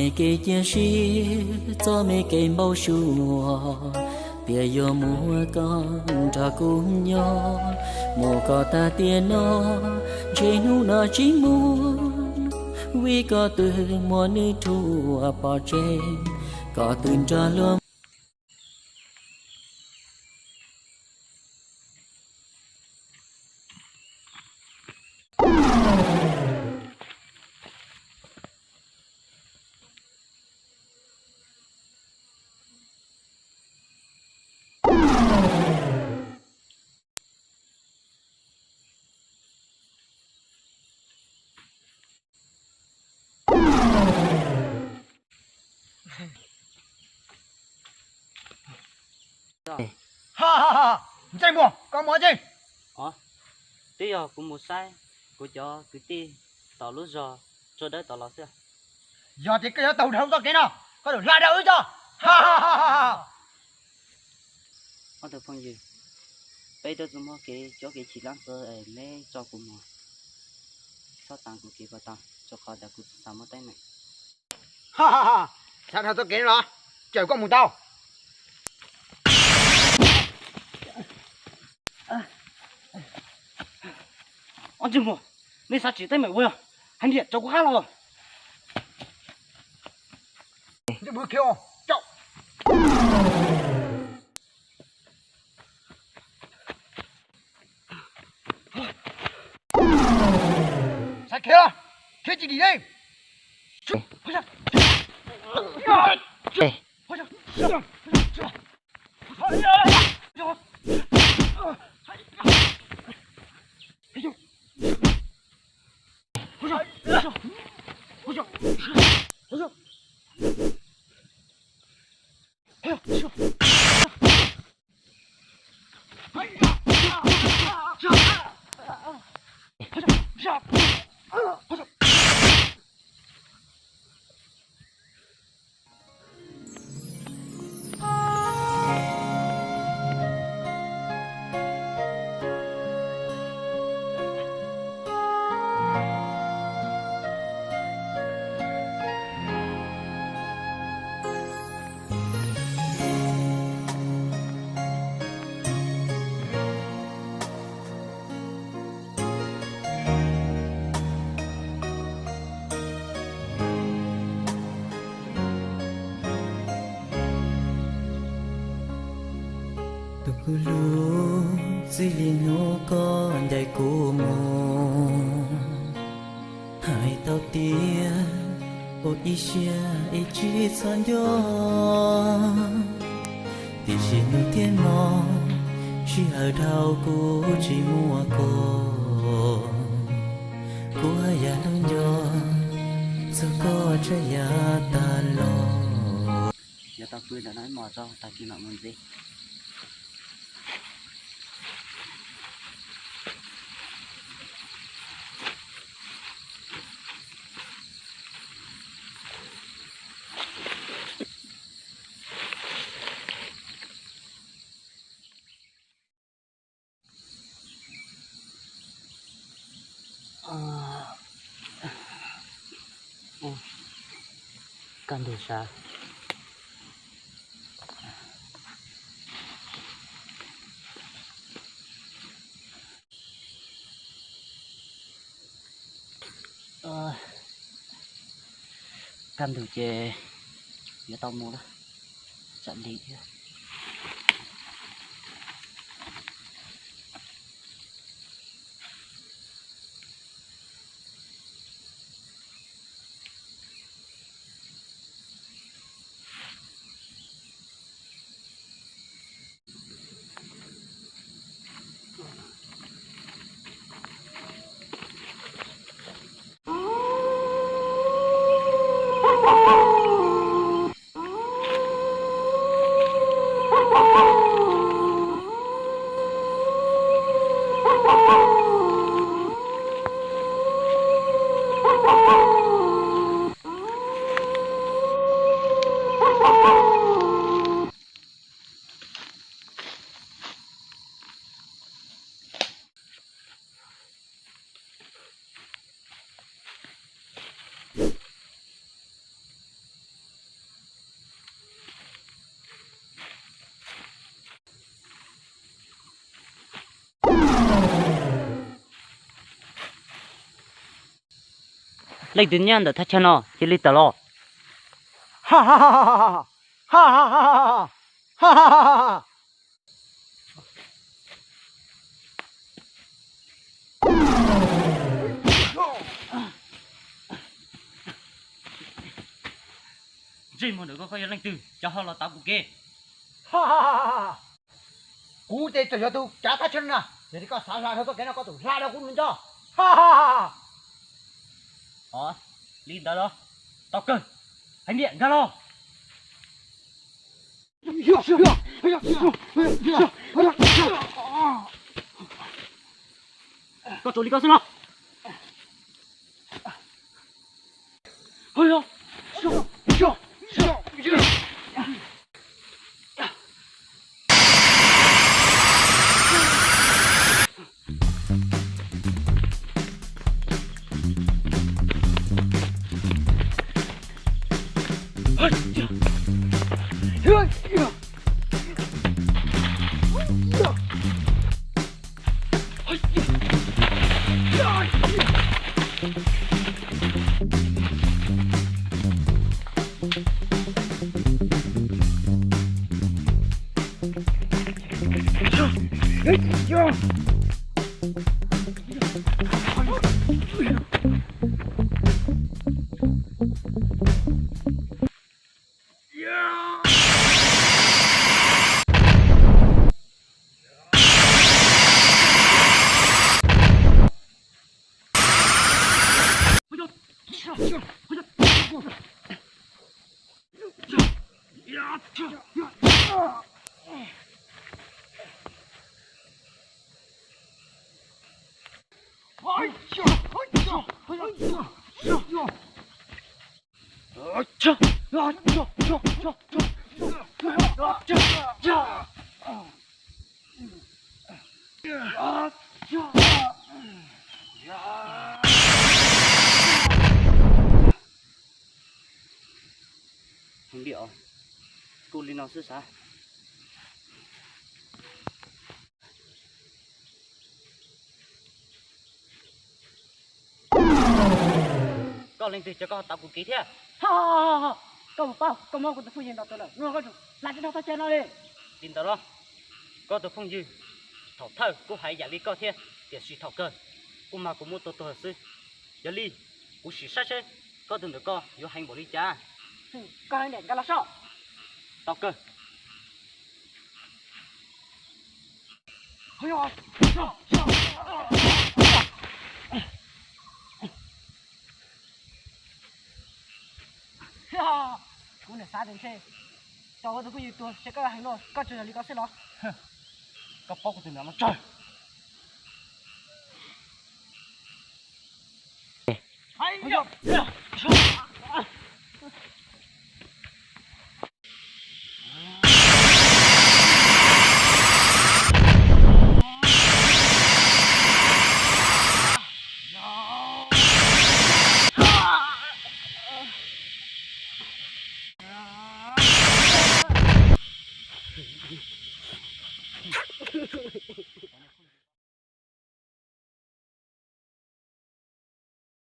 mẹ kể chia sẻ cho mẹ kể bao sủa bia yo mua con cha cùng nhau mua có ta tiền nó trên nu nó chỉ muốn vì có từ mua nữ thua bỏ trên có từ cho luôn. Ha ha ha, chạy mua, con mua gì? Tí giờ cũng một sai, của cho cứ tí tao lúc giờ cho đỡ tao lo xưa. Giờ thì cái tàu đâu cho cái nào, có được ra đâu cho? Ha ha ha ha. Ông được phong gì? Bây giờ chúng nó cái chỉ lăng sơ ấy mấy cho cũng mua. Sao tăng của kia vào tăng, cho khó đã cũng sao mất tay này. Ha ha ha, sao thằng tôi kể nó, trời có một tao. Ông chừng mua, mấy sao chỉ tay mày quên à? Hành điện cho có khác rồi. Chứ bữa kêu, chậu. Sao kia, thế chị đi đây. Lu zilino con đại cô mồ hai tao tia ô isia e chi san yo ti chi nu tiên mò chi ở đâu cô chỉ mua cô ya lung yo sao có trái ya ta lo Giờ tao cười đã nói mò cho tao kia nọ muốn gì. Cần được sao? Cần được chè, giờ tao mua đó, chọn đi chứ. lấy tự nhiên để thay cho nó chỉ lấy tờ lo ha ha ha ha ha ha ha ha ha ha ha ha. gì mà được có coi lanh từ cho họ là tao cũng kê ha ha ha ha. Cú tê cho tôi trả thắt chân nè, để đi có xả ra thôi có cái nào có tủ ra đâu cũng mình cho. Ha ha ha. Linh đó đó tao cần anh điện ra lo có chỗ đi có xin lo ôi không điệu cô linh nào sư sao con lên từ cho con tao cũng ký thế Ha. Kamu pau, kamu aku tu punya doktor lah. Nggak kau, lagi doktor channel ni. tin tao đó có tôi không dư thảo thơ cô hãy giải lý có thế để suy thảo cơ cô mà cũng mua tổ sư giờ ly cô suy sát chứ có từng được co vô hành bộ đi cha Kau ini kalau so. tao cơ Ayo. Ha. Kau ni sao đến thế? Cháu tôi cũng tôi sẽ có hành rồi, có chuyện gì có sẽ lo. có bóc từ nào nó trời Ayo.